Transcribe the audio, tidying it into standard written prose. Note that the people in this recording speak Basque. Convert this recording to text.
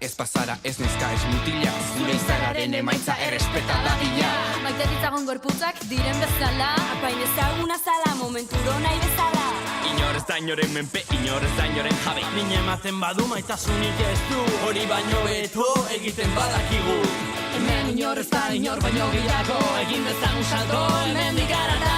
Ez bazara, ez neska, ez mutila, zure izararen emaitza errespeta dadila. Maite ditzagon gorputzak diren bezala, apain ezaguna zala, momenturo nahi bezala. Inor ez da inoren menpe, inor ez da inoren jabe. Min ematen badu maitasunik ez du, hori baino beto egiten badakigu. Hemen inor ez da inor baino gehiago, egin dezagun salto, hemen digarata.